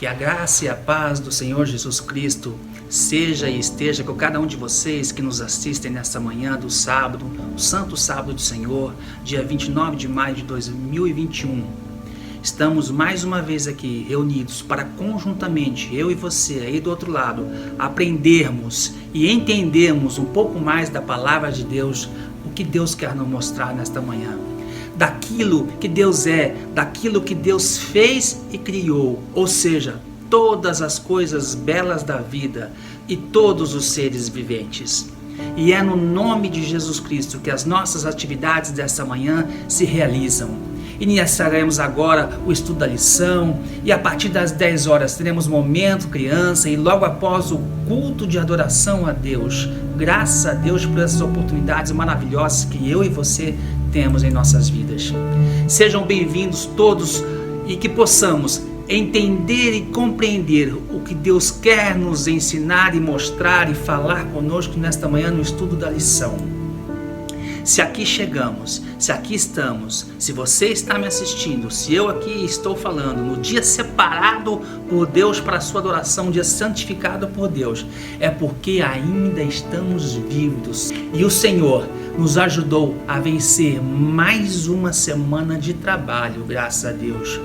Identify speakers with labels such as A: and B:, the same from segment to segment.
A: Que a graça e a paz do Senhor Jesus Cristo seja e esteja com cada um de vocês que nos assistem nesta manhã do sábado, o Santo Sábado do Senhor, dia 29 de maio de 2021. Estamos mais uma vez aqui reunidos para conjuntamente, eu e você aí do outro lado, aprendermos e entendermos um pouco mais da palavra de Deus, o que Deus quer nos mostrar nesta manhã. Daquilo que Deus é, daquilo que Deus fez e criou, ou seja, todas as coisas belas da vida e todos os seres viventes. E é no nome de Jesus Cristo que as nossas atividades desta manhã se realizam. Iniciaremos agora o estudo da lição e a partir das 10 horas teremos momento criança e logo após o culto de adoração a Deus. Graças a Deus por essas oportunidades maravilhosas que eu e você temos em nossas vidas. Sejam bem-vindos todos e que possamos entender e compreender o que Deus quer nos ensinar e mostrar e falar conosco nesta manhã no estudo da lição. Se aqui chegamos, se aqui estamos, se você está me assistindo, se eu aqui estou falando no dia separado por Deus para a sua adoração, um dia santificado por Deus, é porque ainda estamos vivos e o Senhor nos ajudou a vencer mais uma semana de trabalho, graças a Deus.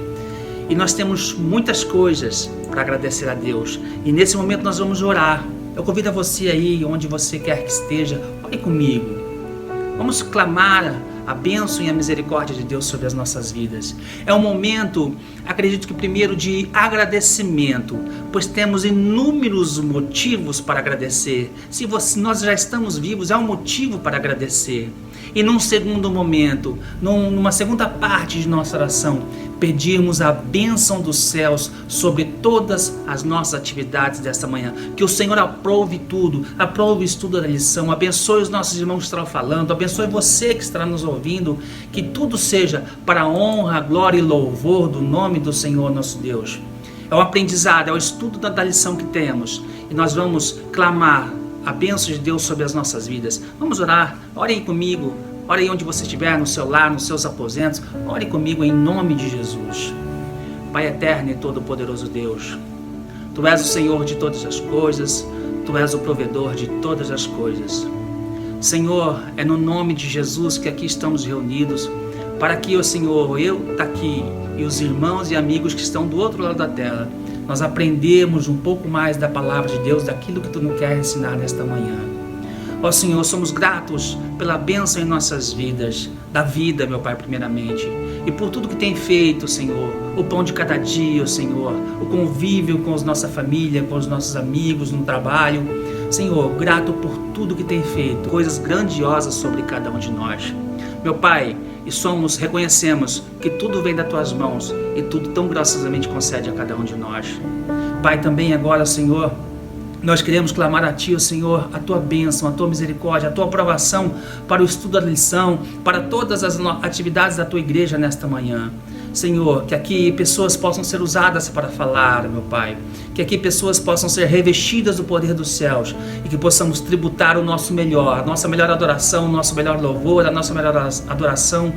A: E nós temos muitas coisas para agradecer a Deus. E nesse momento nós vamos orar. Eu convido a você aí, onde você quer que esteja, ore comigo. Vamos clamar a bênção e a misericórdia de Deus sobre as nossas vidas. É um momento, acredito que primeiro, de agradecimento, pois temos inúmeros motivos para agradecer. Se nós já estamos vivos, é um motivo para agradecer. E num segundo momento, numa segunda parte de nossa oração, pedirmos a bênção dos céus sobre todas as nossas atividades desta manhã. Que o Senhor aprove tudo, aprove o estudo da lição, abençoe os nossos irmãos que estarão falando, abençoe você que estará nos ouvindo, que tudo seja para a honra, glória e louvor do nome do Senhor nosso Deus. É o aprendizado, é o estudo da lição que temos e nós vamos clamar a bênção de Deus sobre as nossas vidas. Vamos orar, ore aí comigo. Ore aí onde você estiver, no seu lar, nos seus aposentos. Ore comigo em nome de Jesus. Pai eterno e todo-poderoso Deus, Tu és o Senhor de todas as coisas, Tu és o provedor de todas as coisas. Senhor, é no nome de Jesus que aqui estamos reunidos, para que, ó Senhor, eu estou aqui e os irmãos e amigos que estão do outro lado da tela, nós aprendemos um pouco mais da palavra de Deus, daquilo que Tu nos quer ensinar nesta manhã. Ó Senhor, somos gratos pela bênção em nossas vidas, da vida, meu Pai, primeiramente, e por tudo que tem feito, Senhor, o pão de cada dia, ó Senhor, o convívio com a nossa família, com os nossos amigos no trabalho. Senhor, grato por tudo que tem feito, coisas grandiosas sobre cada um de nós. Meu Pai, e reconhecemos que tudo vem das Tuas mãos e tudo tão graciosamente concede a cada um de nós. Pai, também agora, Senhor, nós queremos clamar a Ti, ó Senhor, a Tua bênção, a Tua misericórdia, a Tua aprovação para o estudo da lição, para todas as atividades da Tua igreja nesta manhã. Senhor, que aqui pessoas possam ser usadas para falar, meu Pai. Que aqui pessoas possam ser revestidas do poder dos céus e que possamos tributar o nosso melhor, a nossa melhor adoração, o nosso melhor louvor, a nossa melhor adoração.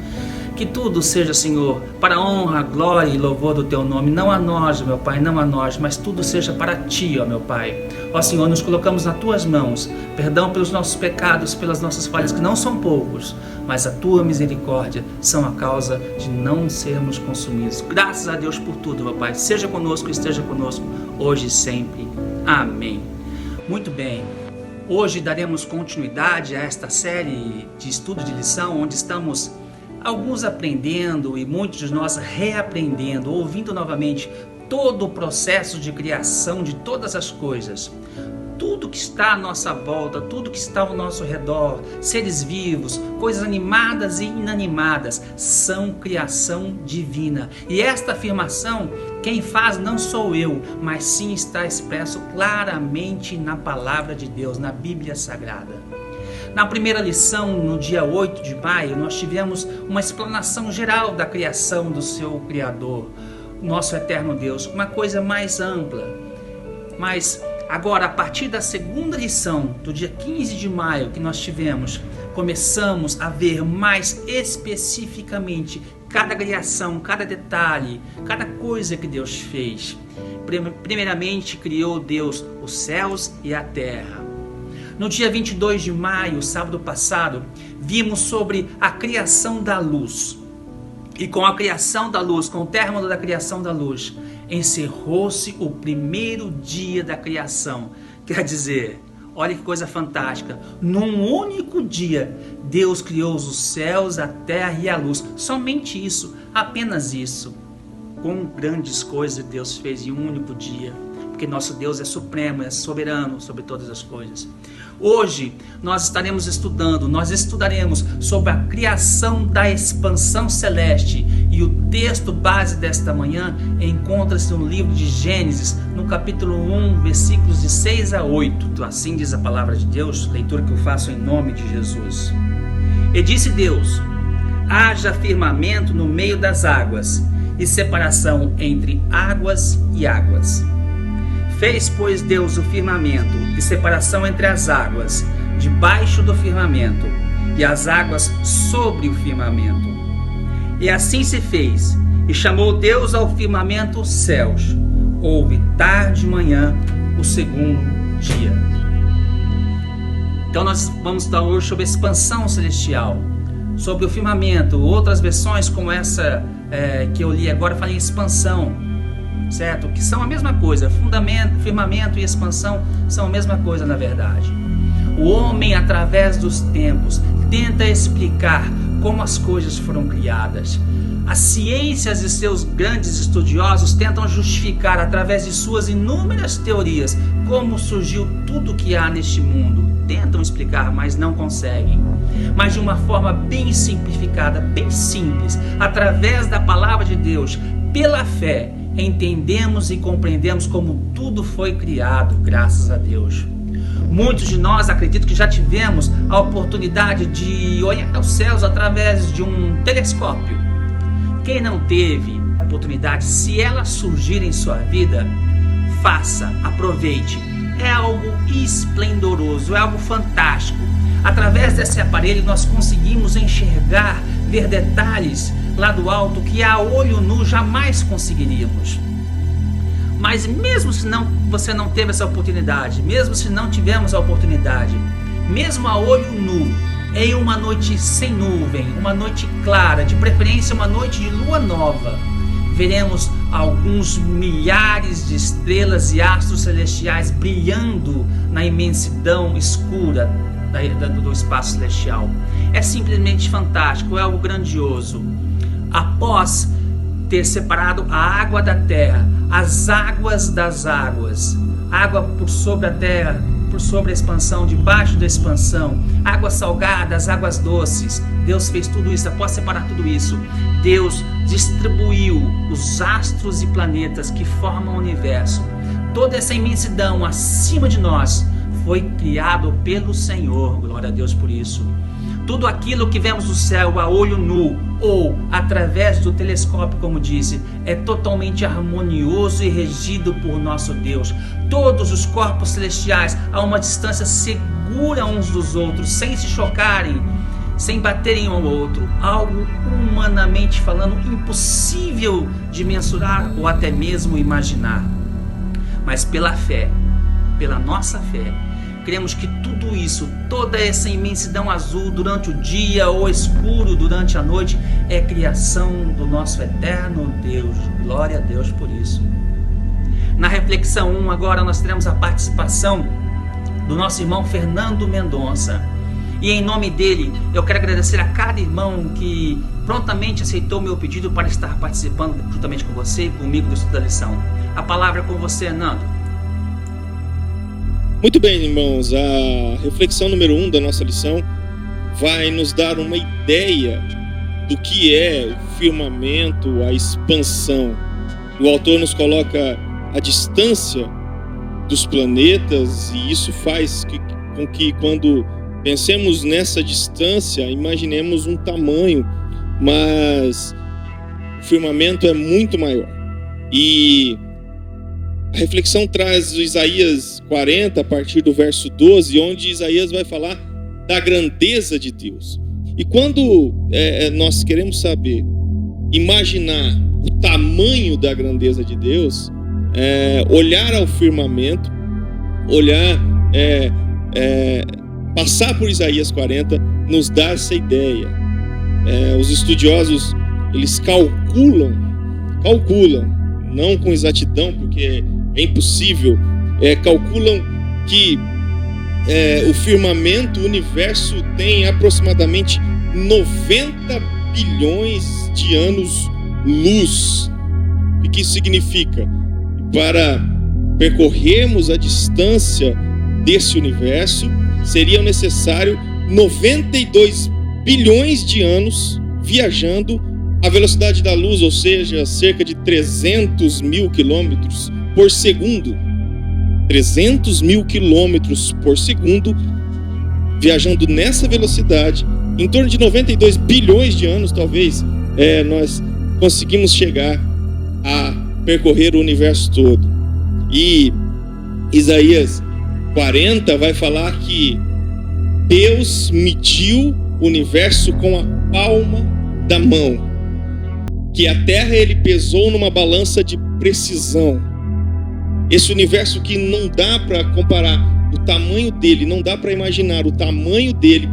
A: Que tudo seja, Senhor, para a honra, glória e louvor do Teu nome. Não a nós, meu Pai, não a nós, mas tudo seja para Ti, ó meu Pai. Ó Senhor, nos colocamos nas Tuas mãos. Perdão pelos nossos pecados, pelas nossas falhas, que não são poucos, mas a Tua misericórdia são a causa de não sermos consumidos. Graças a Deus por tudo, meu Pai. Seja conosco, esteja conosco, hoje e sempre. Amém. Muito bem. Hoje daremos continuidade a esta série de estudo de lição, onde estamos alguns aprendendo e muitos de nós reaprendendo, ouvindo novamente todo o processo de criação de todas as coisas. Tudo que está à nossa volta, tudo que está ao nosso redor, seres vivos, coisas animadas e inanimadas, são criação divina. E esta afirmação, quem faz não sou eu, mas sim está expresso claramente na palavra de Deus, na Bíblia Sagrada. Na primeira lição, no dia 8 de maio, nós tivemos uma explanação geral da criação do seu Criador, nosso eterno Deus, uma coisa mais ampla. Mas agora, a partir da segunda lição, do dia 15 de maio que nós tivemos, começamos a ver mais especificamente cada criação, cada detalhe, cada coisa que Deus fez. primeiramente criou Deus os céus e a terra. No dia 22 de maio, sábado passado, vimos sobre a criação da luz. E com a criação da luz, com o término da criação da luz, encerrou-se o primeiro dia da criação. Quer dizer, olha que coisa fantástica, num único dia, Deus criou os céus, a terra e a luz. Somente isso, apenas isso. Quão grandes coisas Deus fez em um único dia, porque nosso Deus é supremo, é soberano sobre todas as coisas. Hoje nós estudaremos sobre a criação da expansão celeste, e o texto base desta manhã encontra-se no livro de Gênesis, no capítulo 1, versículos de 6 a 8. Assim diz a palavra de Deus, leitura que eu faço em nome de Jesus. E disse Deus: haja firmamento no meio das águas, e separação entre águas e águas. Fez, pois, Deus o firmamento e separação entre as águas, debaixo do firmamento, e as águas sobre o firmamento. E assim se fez, e chamou Deus ao firmamento céus. Houve tarde e manhã o segundo dia. Então nós vamos estudar hoje sobre a expansão celestial, sobre o firmamento. Outras versões como essa que eu li agora falam em expansão, certo? Que são a mesma coisa. Firmamento e expansão são a mesma coisa, na verdade. O homem, através dos tempos, tenta explicar como as coisas foram criadas. As ciências e seus grandes estudiosos tentam justificar, através de suas inúmeras teorias, como surgiu tudo que há neste mundo. Tentam explicar, mas não conseguem. Mas de uma forma bem simplificada, bem simples, através da palavra de Deus, pela fé, entendemos e compreendemos como tudo foi criado, graças a Deus. Muitos de nós acredito que já tivemos a oportunidade de olhar aos céus através de um telescópio. Quem não teve a oportunidade, se ela surgir em sua vida, faça, aproveite. É algo esplendoroso, é algo fantástico. Através desse aparelho nós conseguimos enxergar, ver detalhes lá do alto que a olho nu jamais conseguiríamos. Mas mesmo se você não teve essa oportunidade, mesmo se não tivermos a oportunidade, mesmo a olho nu, em uma noite sem nuvem, uma noite clara, de preferência uma noite de lua nova, veremos alguns milhares de estrelas e astros celestiais brilhando na imensidão escura do espaço celestial. É simplesmente fantástico, é algo grandioso. Após ter separado a água da terra, as águas das águas, água por sobre a terra, por sobre a expansão, debaixo da expansão, águas salgadas, águas doces, Deus fez tudo isso. Após separar tudo isso, Deus distribuiu os astros e planetas que formam o universo. Toda essa imensidão acima de nós foi criado pelo Senhor, glória a Deus por isso. Tudo aquilo que vemos no céu a olho nu ou através do telescópio, como disse, é totalmente harmonioso e regido por nosso Deus. Todos os corpos celestiais a uma distância segura uns dos outros, sem se chocarem, sem baterem um ao outro. Algo humanamente falando impossível de mensurar ou até mesmo imaginar. Mas pela fé, pela nossa fé, cremos que tudo isso, toda essa imensidão azul durante o dia ou escuro durante a noite, é criação do nosso eterno Deus. Glória a Deus por isso. Na reflexão 1, agora nós teremos a participação do nosso irmão Fernando Mendonça. E em nome dele, eu quero agradecer a cada irmão que prontamente aceitou meu pedido para estar participando juntamente com você e comigo do estudo da lição. A palavra é com você, Nando.
B: Muito bem, irmãos, a reflexão número 1 da nossa lição vai nos dar uma ideia do que é o firmamento, a expansão. O autor nos coloca a distância dos planetas, e isso faz com que quando pensemos nessa distância, imaginemos um tamanho, mas o firmamento é muito maior. E a reflexão traz o Isaías 40, a partir do verso 12, onde Isaías vai falar da grandeza de Deus. E quando nós queremos saber, imaginar o tamanho da grandeza de Deus, olhar ao firmamento, passar por Isaías 40, nos dá essa ideia. Os estudiosos, eles calculam, não com exatidão, porque é impossível, calculam que o firmamento, o universo, tem aproximadamente 90 bilhões de anos-luz. O que isso significa? Para percorrermos a distância desse universo, seria necessário 92 bilhões de anos viajando à velocidade da luz, ou seja, cerca de 300 mil quilômetros por segundo. 300 mil quilômetros por segundo, viajando nessa velocidade, em torno de 92 bilhões de anos, talvez, nós conseguimos chegar a percorrer o universo todo. E Isaías 40 vai falar que Deus mediu o universo com a palma da mão, que a terra ele pesou numa balança de precisão. Esse universo que não dá para comparar o tamanho dele, não dá para imaginar o tamanho dele,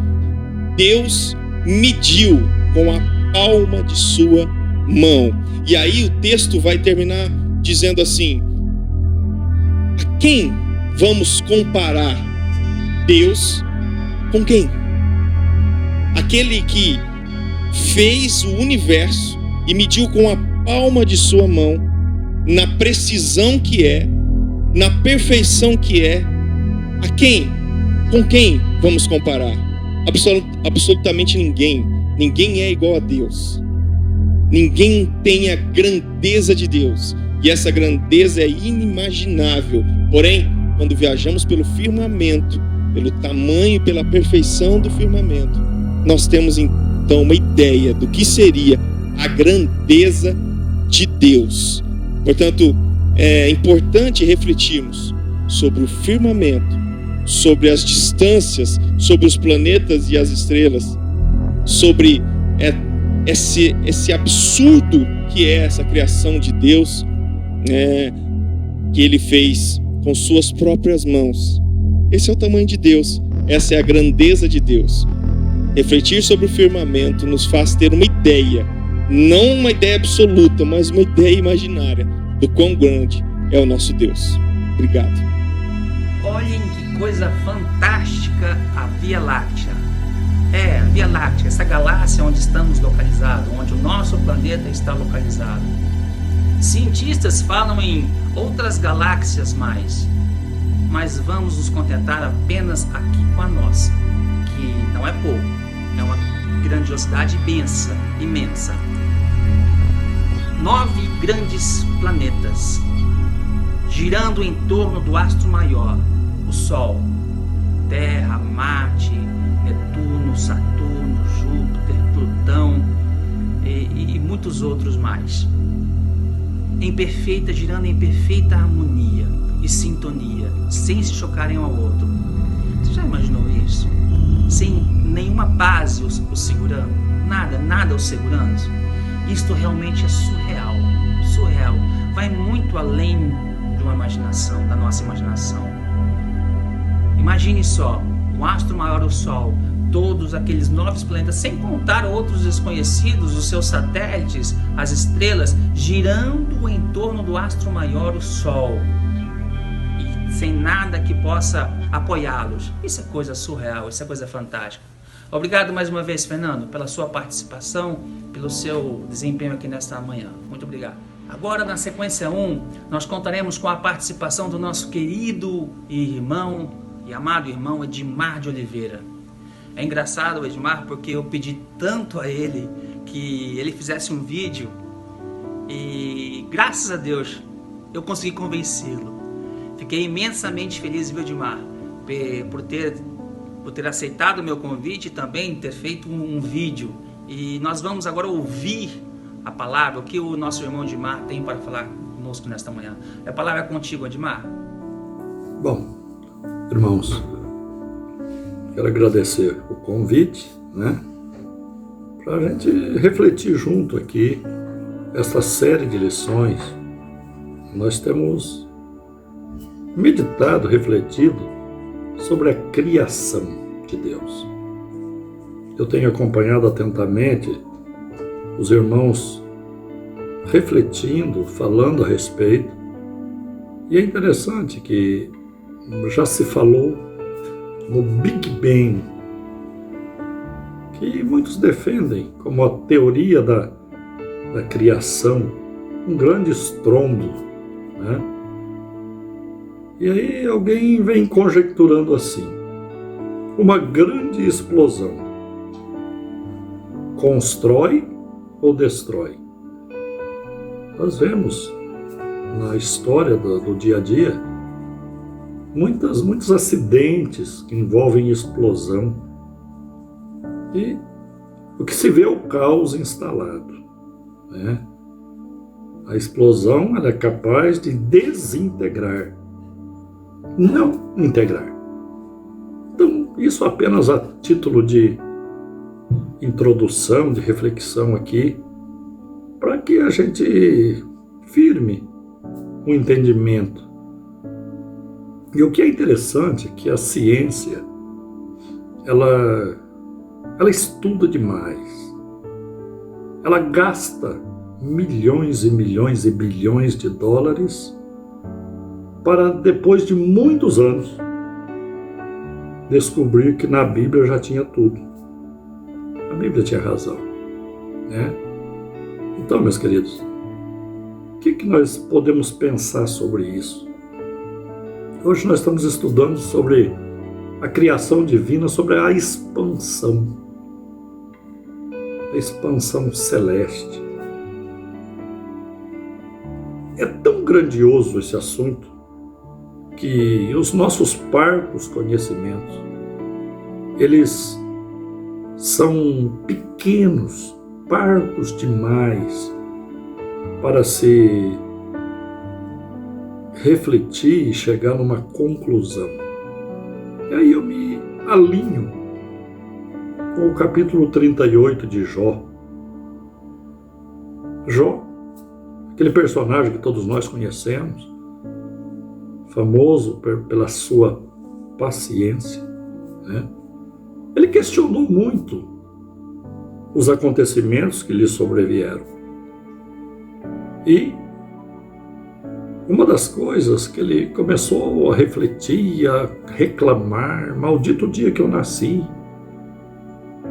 B: Deus mediu com a palma de sua mão. E aí o texto vai terminar dizendo assim: a quem vamos comparar Deus com quem? Aquele que fez o universo e mediu com a palma de sua mão, na precisão que é, na perfeição que é, a quem? Com quem vamos comparar? Absolutamente ninguém. Ninguém é igual a Deus. Ninguém tem a grandeza de Deus. E essa grandeza é inimaginável. Porém, quando viajamos pelo firmamento, pelo tamanho e pela perfeição do firmamento, nós temos então uma ideia do que seria a grandeza de Deus. Portanto, é importante refletirmos sobre o firmamento, sobre as distâncias, sobre os planetas e as estrelas, sobre esse absurdo que é essa criação de Deus, que Ele fez com suas próprias mãos. Esse é o tamanho de Deus, essa é a grandeza de Deus. Refletir sobre o firmamento nos faz ter uma ideia, não uma ideia absoluta, mas uma ideia imaginária do quão grande é o nosso Deus. Obrigado.
A: Olhem que coisa fantástica a Via Láctea. A Via Láctea, essa galáxia onde estamos localizados, onde o nosso planeta está localizado. Cientistas falam em outras galáxias mas vamos nos contentar apenas aqui com a nossa, que não é pouco, é uma grandiosidade imensa. 9 grandes planetas girando em torno do astro maior, o Sol, Terra, Marte, Netuno, Saturno, Júpiter, Plutão e muitos outros mais, girando em perfeita harmonia e sintonia, sem se chocarem um ao outro. Você já imaginou isso? Sem nenhuma base os segurando, nada os segurando. Isto realmente é surreal, vai muito além de uma imaginação, da nossa imaginação. Imagine só, o astro maior, o Sol, todos aqueles 9 planetas, sem contar outros desconhecidos, os seus satélites, as estrelas, girando em torno do astro maior, o Sol, e sem nada que possa apoiá-los. Isso é coisa surreal, isso é coisa fantástica. Obrigado mais uma vez, Fernando, pela sua participação, pelo seu desempenho aqui nesta manhã. Muito obrigado. Agora, na sequência 1, nós contaremos com a participação do nosso querido irmão e amado irmão Edmar de Oliveira. É engraçado o Edmar, porque eu pedi tanto a ele que ele fizesse um vídeo e, graças a Deus, eu consegui convencê-lo. Fiquei imensamente feliz, viu, Edmar, por ter aceitado o meu convite e também ter feito um vídeo. E nós vamos agora ouvir a palavra, o que o nosso irmão Edmar tem para falar conosco nesta manhã. A palavra é contigo, Edmar.
C: Bom, irmãos, quero agradecer o convite, para a gente refletir junto aqui essa série de lições nós temos meditado, refletido sobre a criação de Deus. Eu tenho acompanhado atentamente os irmãos refletindo, falando a respeito, e é interessante que já se falou no Big Bang, que muitos defendem como a teoria da criação, um grande estrondo, né? E aí alguém vem conjecturando assim: uma grande explosão constrói ou destrói? Nós vemos na história do dia a dia muitos acidentes que envolvem explosão, e o que se vê é o caos instalado, né? A explosão, ela é capaz de desintegrar, não integrar. Então, isso apenas a título de introdução, de reflexão aqui, para que a gente firme o entendimento. E o que é interessante é que a ciência, ela estuda demais. Ela gasta milhões e milhões e bilhões de dólares para, depois de muitos anos, descobrir que na Bíblia já tinha tudo. A Bíblia tinha razão, né? Então, meus queridos, o que nós podemos pensar sobre isso? Hoje nós estamos estudando sobre a criação divina, sobre a expansão celeste. É tão grandioso esse assunto que os nossos parcos conhecimentos, eles são pequenos, parcos demais para se refletir e chegar numa conclusão. E aí eu me alinho com o capítulo 38 de Jó. Jó, aquele personagem que todos nós conhecemos, famoso pela sua paciência, né? Ele questionou muito os acontecimentos que lhe sobrevieram. E uma das coisas que ele começou a refletir, a reclamar: maldito o dia que eu nasci,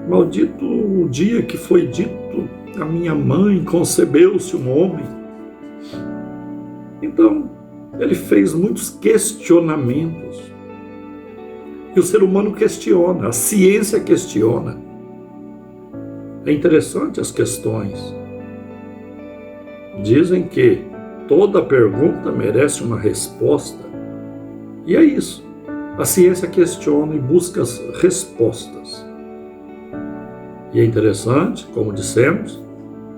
C: maldito o dia que foi dito a minha mãe concebeu-se um homem. Então, ele fez muitos questionamentos. E o ser humano questiona, a ciência questiona. É interessante as questões. Dizem que toda pergunta merece uma resposta. E é isso. A ciência questiona e busca as respostas. E é interessante, como dissemos,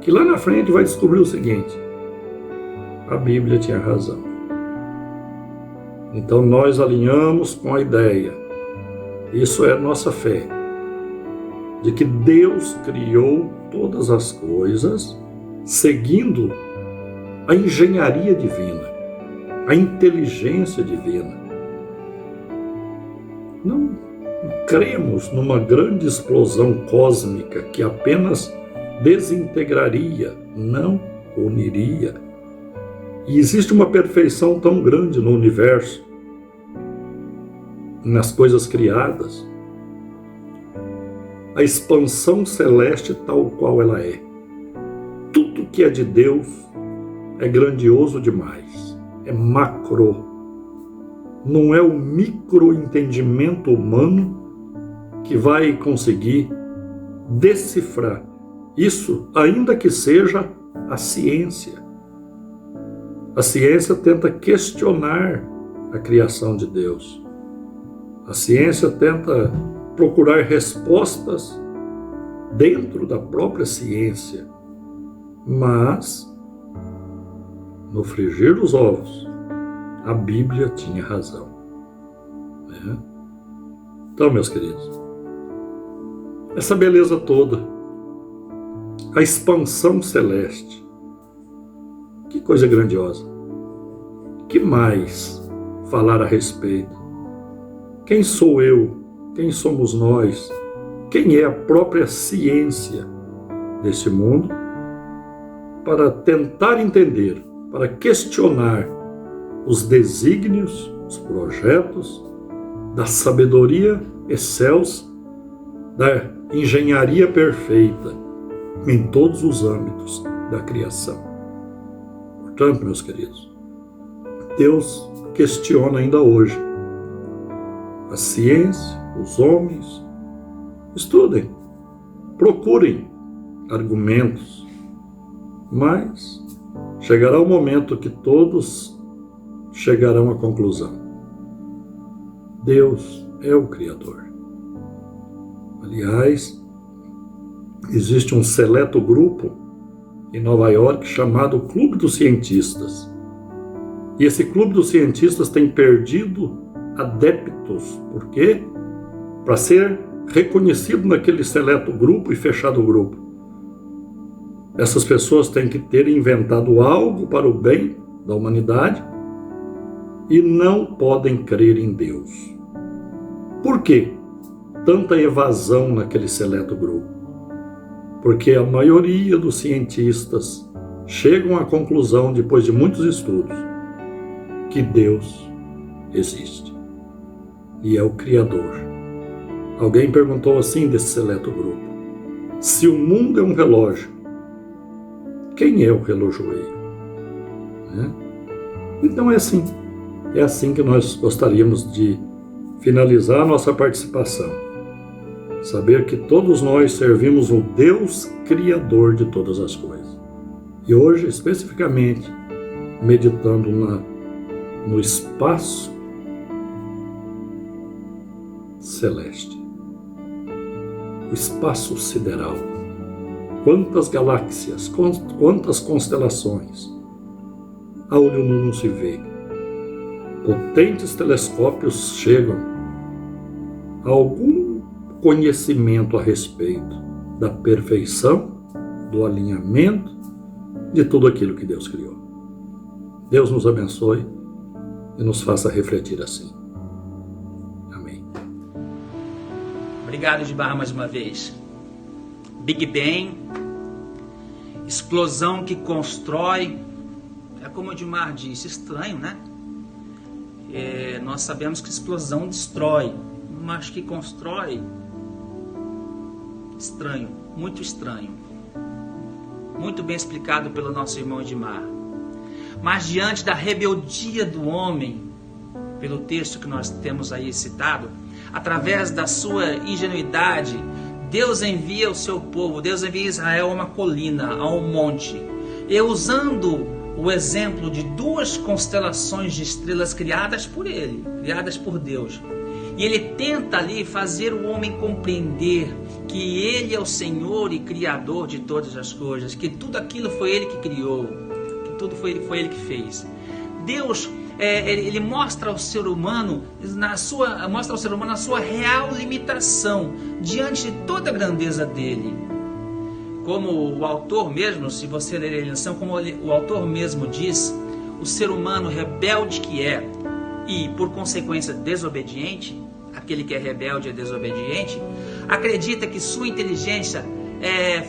C: que lá na frente vai descobrir o seguinte: a Bíblia tinha razão. Então nós alinhamos com a ideia, isso é nossa fé, de que Deus criou todas as coisas seguindo a engenharia divina, a inteligência divina. Não cremos numa grande explosão cósmica que apenas desintegraria, não uniria. E existe uma perfeição tão grande no universo, nas coisas criadas, a expansão celeste tal qual ela é. Tudo que é de Deus é grandioso demais, é macro. Não é o microentendimento humano que vai conseguir decifrar isso, ainda que seja a ciência. A ciência tenta questionar a criação de Deus. A ciência tenta procurar respostas dentro da própria ciência. Mas, no frigir dos ovos, a Bíblia tinha razão, né? Então, meus queridos, essa beleza toda, a expansão celeste, que coisa grandiosa. que mais falar a respeito? Quem sou eu? Quem somos nós? Quem é a própria ciência desse mundo para tentar entender, para questionar os desígnios, os projetos da sabedoria excelsa, da engenharia perfeita em todos os âmbitos da criação. Portanto, meus queridos, Deus questiona ainda hoje a ciência, os homens. Estudem, procurem argumentos, mas chegará o momento que todos chegarão à conclusão: Deus é o Criador. Aliás, existe um seleto grupo em Nova York chamado Clube dos Cientistas. E esse Clube dos Cientistas tem perdido adeptos. Por quê? Para ser reconhecido naquele seleto grupo e fechado grupo. Essas pessoas têm que ter inventado algo para o bem da humanidade e não podem crer em Deus. Por quê? Tanta evasão naquele seleto grupo. Porque a maioria dos cientistas chegam à conclusão, depois de muitos estudos, que Deus existe e é o Criador. Alguém perguntou assim desse seleto grupo: se o mundo é um relógio, quem é o relojoeiro? Então é assim que nós gostaríamos de finalizar a nossa participação. Saber que todos nós servimos o Deus Criador de todas as coisas. E hoje, especificamente, meditando no espaço celeste, o espaço sideral. Quantas galáxias, quantas constelações a olho nu não se vê. Potentes telescópios chegam a algum conhecimento a respeito da perfeição, do alinhamento de tudo aquilo que Deus criou. Deus nos abençoe e nos faça refletir assim. Amém.
A: Obrigado, Edmar, mais uma vez. Big Bang, explosão que constrói, é como o Edmar disse, estranho, né? Nós sabemos que explosão destrói, mas que constrói, estranho, muito estranho. Muito bem explicado pelo nosso irmão Edmar. Mas diante da rebeldia do homem, pelo texto que nós temos aí citado, através da sua ingenuidade, Deus envia o seu povo, Deus envia Israel a uma colina, a um monte. E usando o exemplo de duas constelações de estrelas criadas por ele, criadas por Deus. E ele tenta ali fazer o homem compreender que ele é o Senhor e Criador de todas as coisas, que tudo aquilo foi ele que criou, que tudo foi ele que fez. Deus, ele mostra ao ser humano a sua real limitação diante de toda a grandeza dele. Como o autor mesmo, se você ler a lição, como o autor mesmo diz, o ser humano rebelde que é e por consequência desobediente, aquele que é rebelde e desobediente, acredita que sua inteligência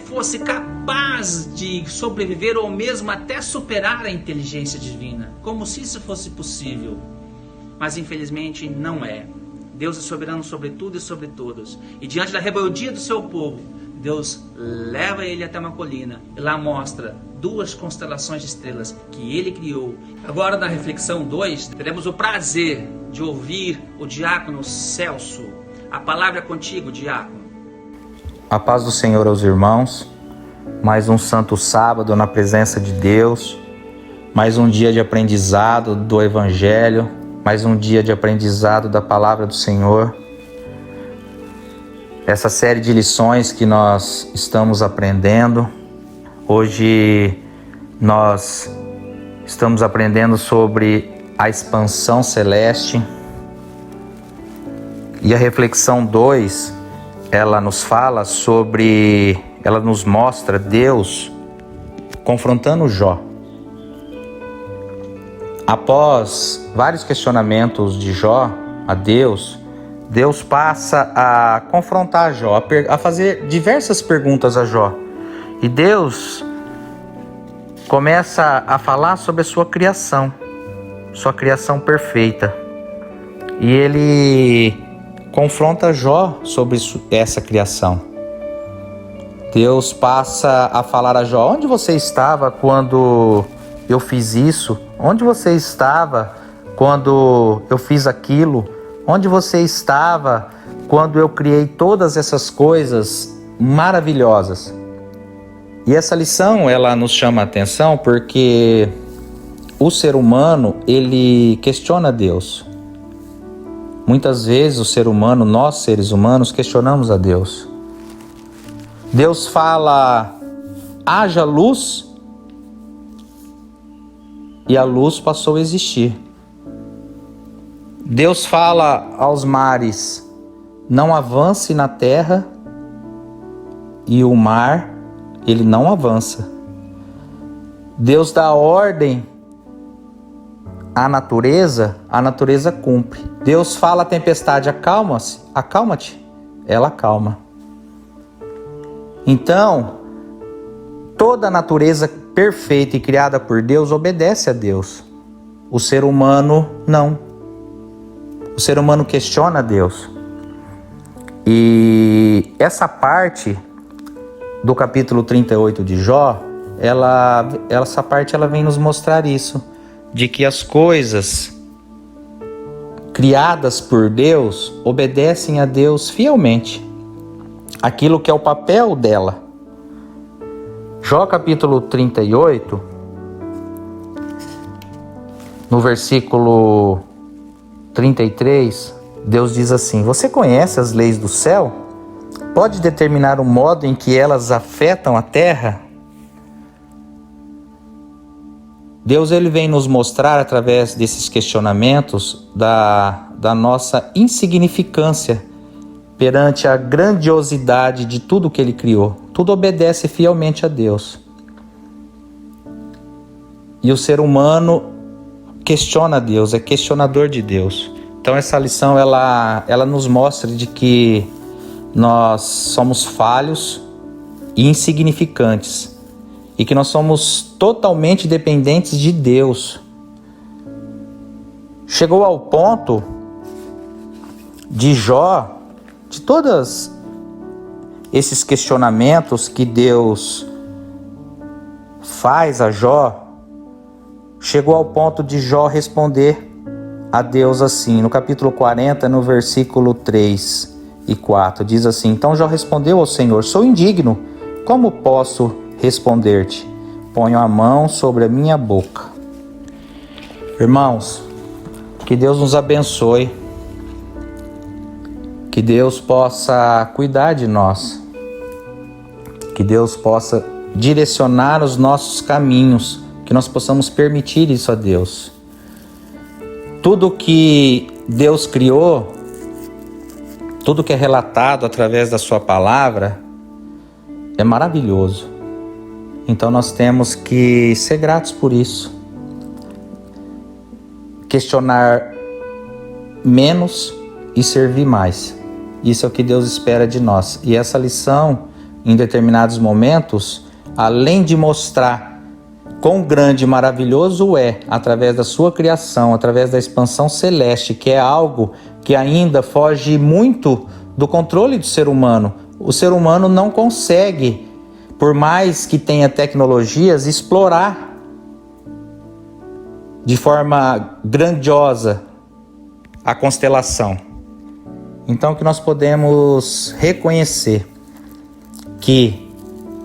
A: fosse capaz de sobreviver ou mesmo até superar a inteligência divina, como se isso fosse possível. Mas infelizmente não é. Deus é soberano sobre tudo e sobre todos. E diante da rebeldia do seu povo, Deus leva ele até uma colina e lá mostra duas constelações de estrelas que ele criou. Agora, na reflexão 2, teremos o prazer de ouvir o diácono Celso. A palavra é contigo, diácono.
D: A paz do Senhor aos irmãos. Mais um santo sábado na presença de Deus. Mais um dia de aprendizado do Evangelho. Mais um dia de aprendizado da palavra do Senhor. Essa série de lições que nós estamos aprendendo. Hoje nós estamos aprendendo sobre a expansão celeste. E a reflexão 2, ela nos fala sobre, ela nos mostra Deus confrontando Jó. Após vários questionamentos de Jó a Deus, Deus passa a confrontar Jó, a fazer diversas perguntas a Jó. E Deus começa a falar sobre a sua criação perfeita. E ele confronta Jó sobre essa criação. Deus passa a falar a Jó: onde você estava quando eu fiz isso? Onde você estava quando eu fiz aquilo? Onde você estava quando eu criei todas essas coisas maravilhosas? E essa lição, ela nos chama a atenção porque o ser humano, ele questiona Deus. Muitas vezes o ser humano, nós seres humanos, questionamos a Deus. Deus fala: haja luz, e a luz passou a existir. Deus fala aos mares: não avance na terra, e o mar, ele não avança. Deus dá ordem à natureza, a natureza cumpre. Deus fala à tempestade: acalma-te, ela acalma. Então, toda a natureza perfeita e criada por Deus obedece a Deus. O ser humano não. O ser humano questiona Deus. E essa parte do capítulo 38 de Jó, essa parte vem nos mostrar isso, de que as coisas criadas por Deus obedecem a Deus fielmente, aquilo que é o papel dela. Jó capítulo 38, no versículo 33, Deus diz assim: você conhece as leis do céu? Pode determinar o modo em que elas afetam a terra? Deus, ele vem nos mostrar através desses questionamentos da nossa insignificância perante a grandiosidade de tudo que ele criou. Tudo obedece fielmente a Deus. E o ser humano questiona Deus, é questionador de Deus. Então essa lição, ela nos mostra de que nós somos falhos e insignificantes, e que nós somos totalmente dependentes de Deus. Chegou ao ponto de Jó, de todos esses questionamentos que Deus faz a Jó, chegou ao ponto de Jó responder a Deus assim, no capítulo 40, no versículo 3 e 4, diz assim: então Jó respondeu ao Senhor: sou indigno, como posso responder-te? Ponho a mão sobre a minha boca. Irmãos, que Deus nos abençoe, que Deus possa cuidar de nós, que Deus possa direcionar os nossos caminhos, que nós possamos permitir isso a Deus. Tudo que Deus criou, tudo que é relatado através da sua palavra, é maravilhoso. Então nós temos que ser gratos por isso. Questionar menos e servir mais. Isso é o que Deus espera de nós. E essa lição, em determinados momentos, além de mostrar quão grande e maravilhoso é, através da sua criação, através da expansão celeste, que é algo que ainda foge muito do controle do ser humano. O ser humano não consegue, por mais que tenha tecnologias, explorar de forma grandiosa a constelação. Então que nós podemos reconhecer que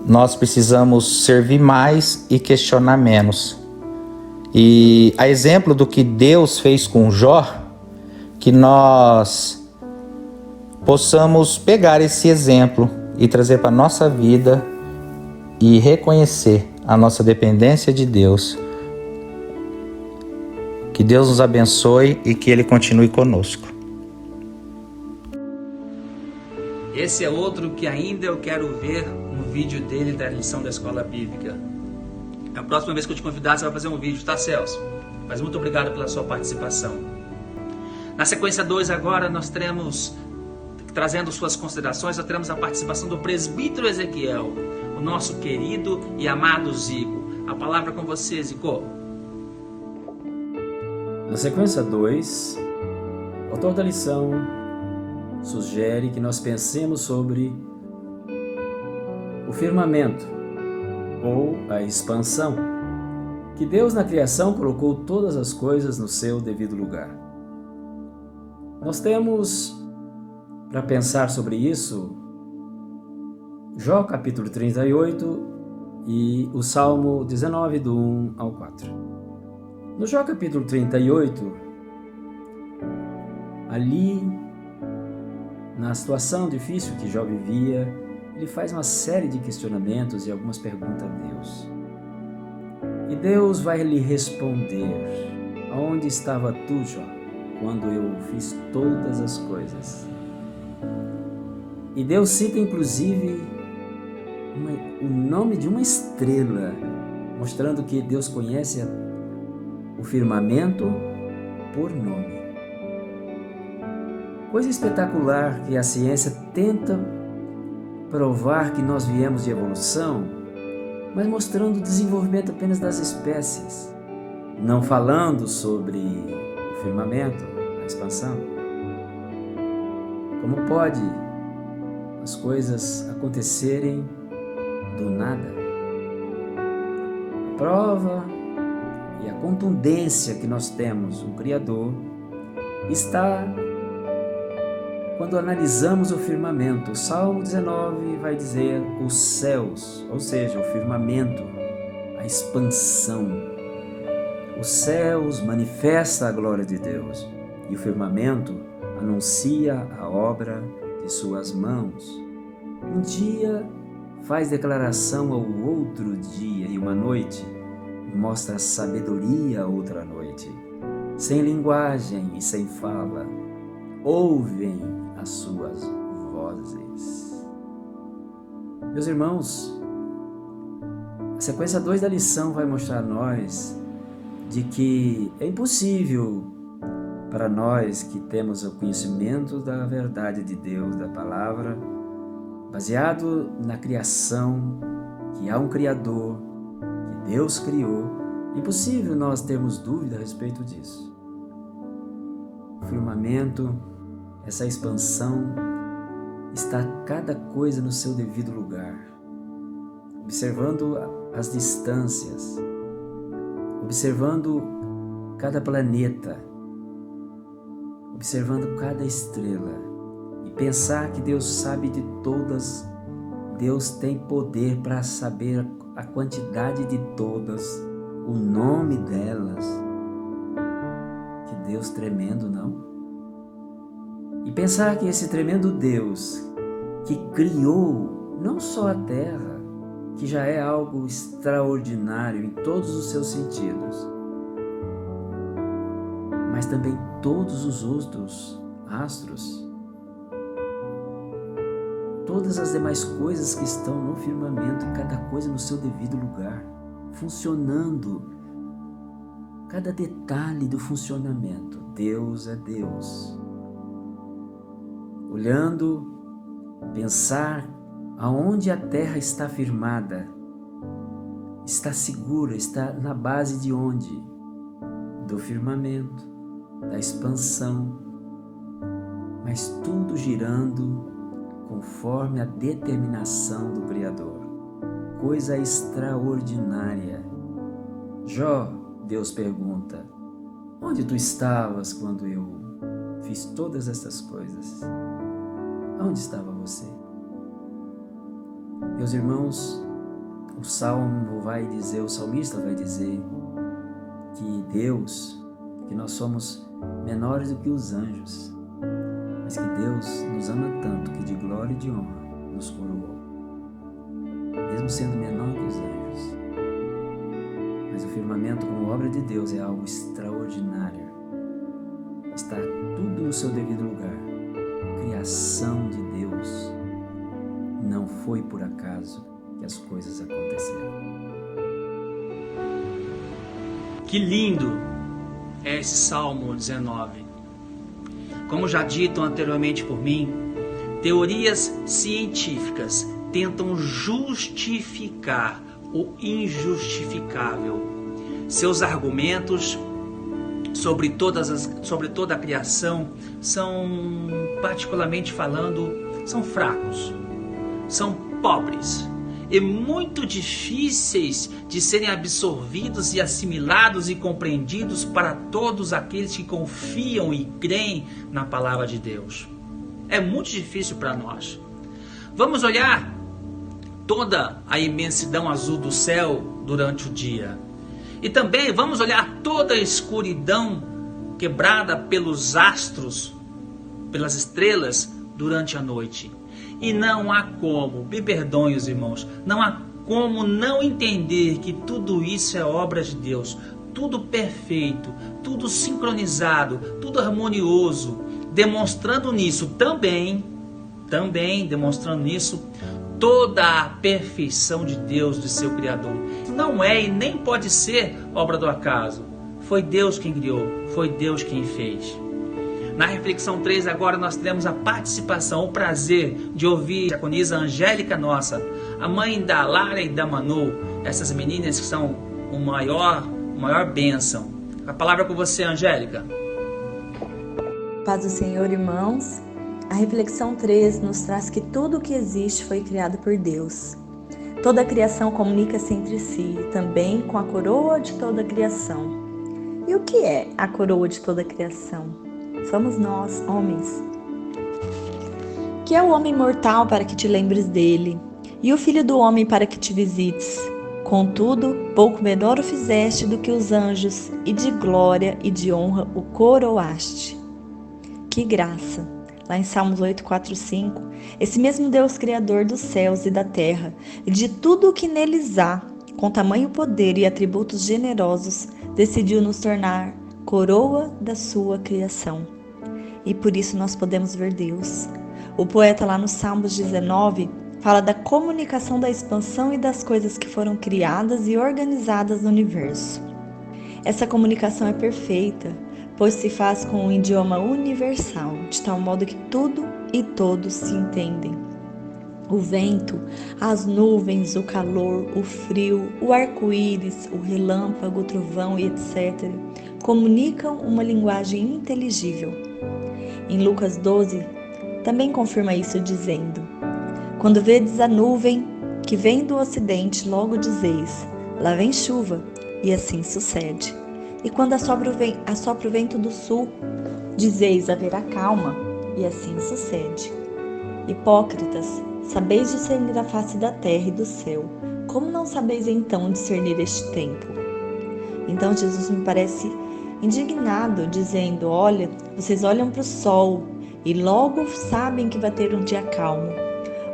D: nós precisamos servir mais e questionar menos. E a exemplo do que Deus fez com Jó, que nós possamos pegar esse exemplo e trazer para a nossa vida e reconhecer a nossa dependência de Deus. Que Deus nos abençoe e que Ele continue conosco.
A: Esse é outro que ainda eu quero ver um vídeo dele da lição da escola bíblica. A próxima vez que eu te convidar, você vai fazer um vídeo, tá, Celso? Mas muito obrigado pela sua participação. Na sequência 2 agora nós teremos, trazendo suas considerações, nós teremos a participação do presbítero Ezequiel, o nosso querido e amado Zico. A palavra é com você, Zico.
E: Na sequência 2, o autor da lição sugere que nós pensemos sobre o firmamento ou a expansão, que Deus na criação colocou todas as coisas no seu devido lugar. Nós temos, para pensar sobre isso, Jó capítulo 38 e o Salmo 19, do 1 ao 4. No Jó capítulo 38, ali, na situação difícil que Jó vivia, ele faz uma série de questionamentos e algumas perguntas a Deus. E Deus vai lhe responder: aonde estava tu, Jó, quando eu fiz todas as coisas? E Deus cita inclusive o nome de uma estrela, mostrando que Deus conhece o firmamento por nome. Coisa espetacular que a ciência tenta provar que nós viemos de evolução, mas mostrando o desenvolvimento apenas das espécies, não falando sobre o firmamento, a expansão. Como pode as coisas acontecerem do nada? A prova e a contundência que nós temos um Criador está quando analisamos o firmamento. O Salmo 19 vai dizer os céus, ou seja, o firmamento, a expansão. Os céus manifestam a glória de Deus e o firmamento anuncia a obra de suas mãos. Um dia faz declaração ao outro dia e uma noite mostra sabedoria a outra noite. Sem linguagem e sem fala, ouvem as suas vozes. Meus irmãos, a sequência 2 da lição vai mostrar a nós de que é impossível para nós que temos o conhecimento da verdade de Deus, da palavra, baseado na criação, que há um Criador, que Deus criou, é impossível nós termos dúvida a respeito disso. O firmamento, essa expansão, está cada coisa no seu devido lugar, observando as distâncias, observando cada planeta, observando cada estrela, e pensar que Deus sabe de todas. Deus tem poder para saber a quantidade de todas, o nome delas. Que Deus tremendo, não? E pensar que esse tremendo Deus que criou não só a terra, que já é algo extraordinário em todos os seus sentidos, mas também todos os outros astros, todas as demais coisas que estão no firmamento, cada coisa no seu devido lugar, funcionando, cada detalhe do funcionamento. Deus é Deus. Olhando, pensar aonde a terra está firmada, está segura, está na base de onde? Do firmamento, da expansão, mas tudo girando conforme a determinação do Criador. Coisa extraordinária. Jó, Deus pergunta: onde tu estavas quando eu fiz todas essas coisas? Onde estava você? Meus irmãos, o salmo vai dizer, o salmista vai dizer que Deus, que nós somos menores do que os anjos, mas que Deus nos ama tanto que de glória e de honra nos coroou, mesmo sendo menor que os anjos. Mas o firmamento como obra de Deus é algo extraordinário. Está tudo no seu devido lugar. Criação de Deus. Não foi por acaso que as coisas aconteceram.
A: Que lindo! é esse Salmo 19. Como já dito anteriormente por mim, teorias científicas tentam justificar o injustificável. Seus argumentos sobre toda a criação são, particularmente falando, são fracos, são pobres e muito difíceis de serem absorvidos e assimilados e compreendidos para todos aqueles que confiam e creem na palavra de Deus. É muito difícil para nós. Vamos olhar toda a imensidão azul do céu durante o dia. E também vamos olhar toda a escuridão quebrada pelos astros, pelas estrelas durante a noite. E não há como, me perdoem os irmãos, não há como não entender que tudo isso é obra de Deus. Tudo perfeito, tudo sincronizado, tudo harmonioso, demonstrando nisso também demonstrando nisso toda a perfeição de Deus, de seu Criador. Não é e nem pode ser obra do acaso. Foi Deus quem criou, foi Deus quem fez. Na reflexão 3 agora nós teremos a participação, o prazer de ouvir a diaconisa Angélica Nossa, a mãe da Lara e da Manu, essas meninas que são o maior bênção. A palavra é com você, Angélica.
F: Paz do Senhor, irmãos. A reflexão 3 nos traz que tudo o que existe foi criado por Deus. Toda a criação comunica-se entre si, também com a coroa de toda a criação. E o que é a coroa de toda a criação? Somos nós, homens. Que é o homem mortal para que te lembres dele, e o filho do homem para que te visites. Contudo, pouco menor o fizeste do que os anjos, e de glória e de honra o coroaste. Que graça! Lá em Salmos 8, 4, 5, esse mesmo Deus criador dos céus e da terra, e de tudo o que neles há, com tamanho poder e atributos generosos, decidiu nos tornar coroa da sua criação. E por isso nós podemos ver Deus. O poeta lá no Salmos 19 fala da comunicação da expansão e das coisas que foram criadas e organizadas no universo. Essa comunicação é perfeita, pois se faz com um idioma universal, de tal modo que tudo e todos se entendem. O vento, as nuvens, o calor, o frio, o arco-íris, o relâmpago, o trovão e etc. comunicam uma linguagem inteligível. Em Lucas 12, também confirma isso dizendo: quando vedes a nuvem que vem do ocidente, logo dizeis, lá vem chuva, e assim sucede. E quando assopra o vento do sul, dizeis, haverá calma, e assim sucede. Hipócritas, sabeis discernir a face da terra e do céu, como não sabeis então discernir este tempo? Então Jesus me parece indignado, dizendo, olha, vocês olham para o sol e logo sabem que vai ter um dia calmo.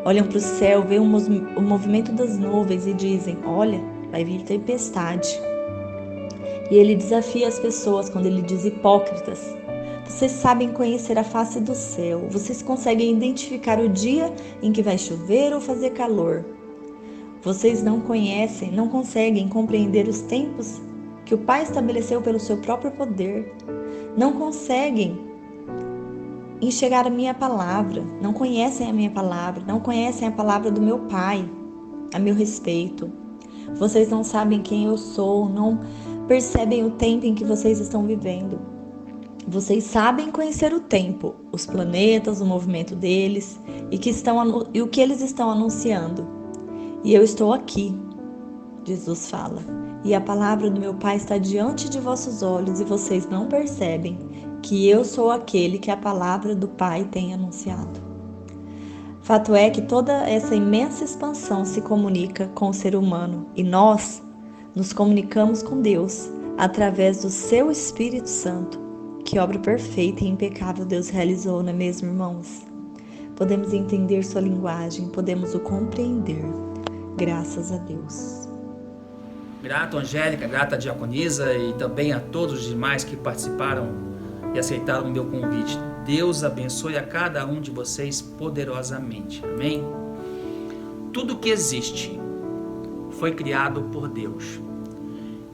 F: Olham para o céu, veem o movimento das nuvens e dizem, olha, vai vir tempestade. E ele desafia as pessoas quando ele diz hipócritas. Vocês sabem conhecer a face do céu, vocês conseguem identificar o dia em que vai chover ou fazer calor. Vocês não conhecem, não conseguem compreender os tempos que o Pai estabeleceu pelo seu próprio poder. Não conseguem enxergar a minha palavra, não conhecem a minha palavra, não conhecem a palavra do meu Pai a meu respeito. Vocês não sabem quem eu sou, não percebem o tempo em que vocês estão vivendo. Vocês sabem conhecer o tempo, os planetas, o movimento deles e o que eles estão anunciando. E eu estou aqui, Jesus fala, e a palavra do meu Pai está diante de vossos olhos e vocês não percebem que eu sou aquele que a palavra do Pai tem anunciado. Fato é que toda essa imensa expansão se comunica com o ser humano e nós nos comunicamos com Deus através do seu Espírito Santo. Que obra perfeita e impecável Deus realizou, não é mesmo, irmãos? Podemos entender sua linguagem, podemos o compreender. Graças a Deus.
A: Grato, Angélica, grata, diaconisa, e também a todos os demais que participaram e aceitaram o meu convite. Deus abençoe a cada um de vocês poderosamente. Amém? Tudo que existe foi criado por Deus.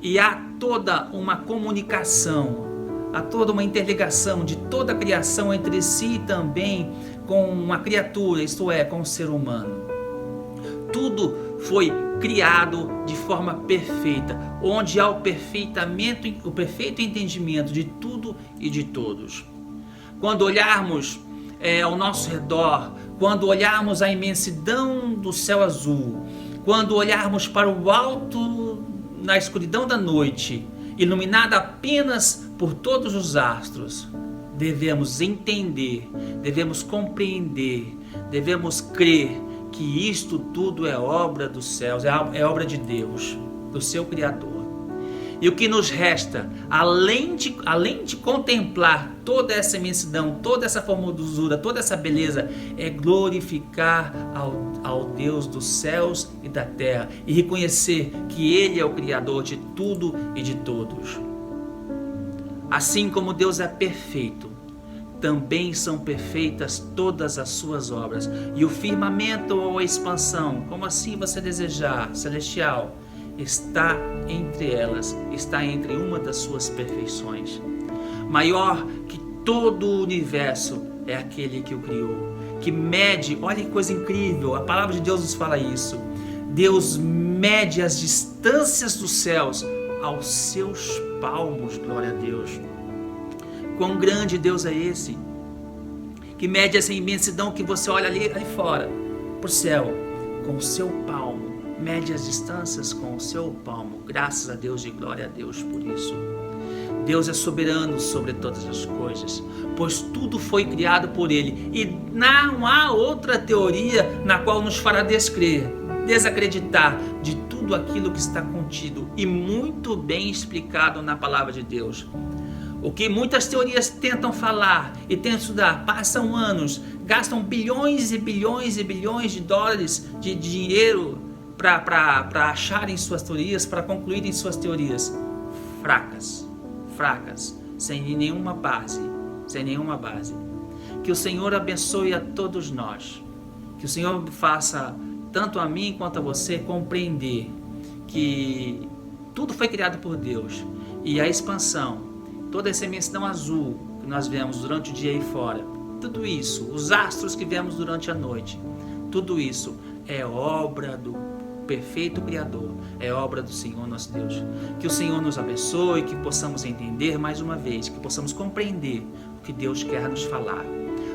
A: E há toda uma comunicação, há toda uma interligação de toda a criação entre si e também com uma criatura, isto é, com o ser humano. Tudo foi criado de forma perfeita, onde há o perfeito entendimento de tudo e de todos. Quando olharmos ao nosso redor, quando olharmos a imensidão do céu azul, quando olharmos para o alto na escuridão da noite, iluminada apenas por todos os astros, devemos entender, devemos compreender, devemos crer que isto tudo é obra dos céus, é obra de Deus, do seu Criador. E o que nos resta, além de contemplar toda essa imensidão, toda essa formosura, toda essa beleza, é glorificar ao Deus dos céus e da terra e reconhecer que Ele é o Criador de tudo e de todos. Assim como Deus é perfeito, também são perfeitas todas as suas obras. E o firmamento ou a expansão, como assim você desejar, celestial, está entre elas, está entre uma das suas perfeições. Maior que todo o universo é aquele que o criou, que mede, olha que coisa incrível, a palavra de Deus nos fala isso. Deus mede as distâncias dos céus aos seus palmos, glória a Deus. Quão grande Deus é esse, que mede essa imensidão que você olha ali fora, para o céu, com o seu palmo, mede as distâncias com o seu palmo. Graças a Deus e glória a Deus por isso. Deus é soberano sobre todas as coisas, pois tudo foi criado por Ele, e não há outra teoria na qual nos fará desacreditar de tudo aquilo que está contido e muito bem explicado na palavra de Deus. O que muitas teorias tentam falar e tentam estudar, passam anos, gastam bilhões e bilhões e bilhões de dólares de dinheiro para acharem suas teorias, para concluírem suas teorias fracas, sem nenhuma base. Que o Senhor abençoe a todos nós, que o Senhor faça tanto a mim quanto a você compreender que tudo foi criado por Deus, e a expansão, toda essa imensidão azul que nós vemos durante o dia aí fora, tudo isso, os astros que vemos durante a noite, tudo isso é obra do perfeito Criador, é obra do Senhor nosso Deus. Que o Senhor nos abençoe, que possamos entender mais uma vez, que possamos compreender o que Deus quer nos falar.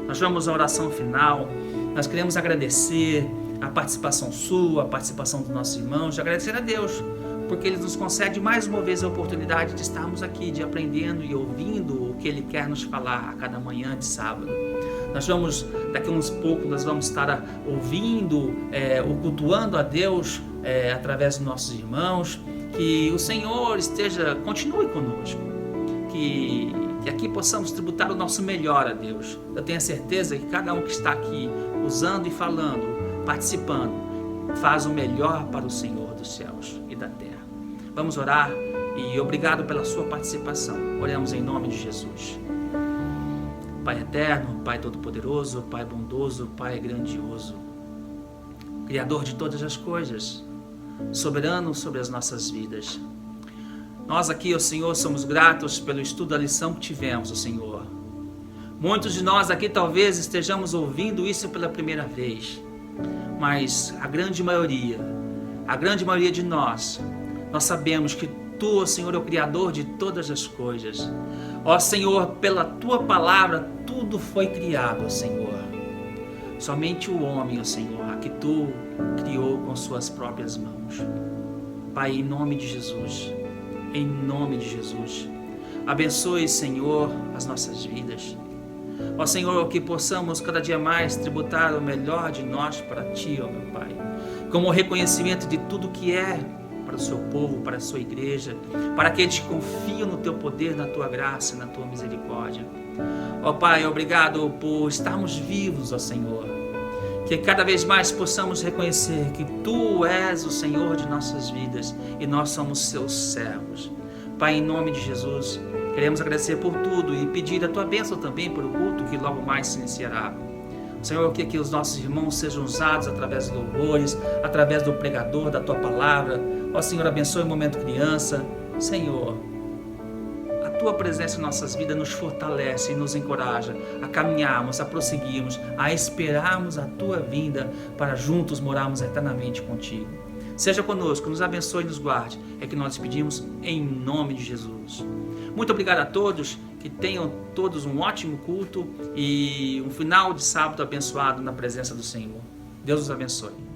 A: Nós vamos à oração final. Nós queremos agradecer a participação sua, a participação dos nossos irmãos, de agradecer a Deus, porque Ele nos concede mais uma vez a oportunidade de estarmos aqui, de aprendendo e ouvindo o que Ele quer nos falar a cada manhã de sábado. Nós vamos, daqui a uns poucos, nós vamos estar ouvindo, ou cultuando a Deus através dos nossos irmãos. Que o Senhor continue conosco, que aqui possamos tributar o nosso melhor a Deus. Eu tenho a certeza que cada um que está aqui, usando e falando, participando, faz o melhor para o Senhor dos céus e da terra. Vamos orar e obrigado pela sua participação. Oremos em nome de Jesus. Pai eterno, Pai todo-poderoso, Pai bondoso, Pai grandioso, Criador de todas as coisas, soberano sobre as nossas vidas. Nós aqui, ó Senhor, somos gratos pelo estudo da lição que tivemos, ó Senhor. Muitos de nós aqui talvez estejamos ouvindo isso pela primeira vez, mas a grande maioria de nós sabemos que Tu, ó Senhor, é o Criador de todas as coisas. Ó Senhor, pela Tua palavra, tudo foi criado, ó Senhor. Somente o homem, ó Senhor, a que Tu criou com Suas próprias mãos. Pai, em nome de Jesus, abençoe, Senhor, as nossas vidas. Ó Senhor, que possamos cada dia mais tributar o melhor de nós para Ti, ó meu Pai, como reconhecimento de tudo que é para o Seu povo, para a Sua igreja, para aqueles que confiam no Teu poder, na Tua graça, na Tua misericórdia. Ó Pai, obrigado por estarmos vivos, ó Senhor, que cada vez mais possamos reconhecer que Tu és o Senhor de nossas vidas e nós somos Seus servos. Pai, em nome de Jesus, queremos agradecer por tudo e pedir a Tua bênção também por o culto que logo mais se iniciará. Senhor, que os nossos irmãos sejam usados através dos louvores, através do pregador, da Tua palavra. Ó Senhor, abençoe o momento criança. Senhor, a tua presença em nossas vidas nos fortalece e nos encoraja a caminharmos, a prosseguirmos, a esperarmos a tua vinda para juntos morarmos eternamente contigo. Seja conosco, nos abençoe e nos guarde. É que nós pedimos em nome de Jesus. Muito obrigado a todos, que tenham todos um ótimo culto e um final de sábado abençoado na presença do Senhor. Deus os abençoe.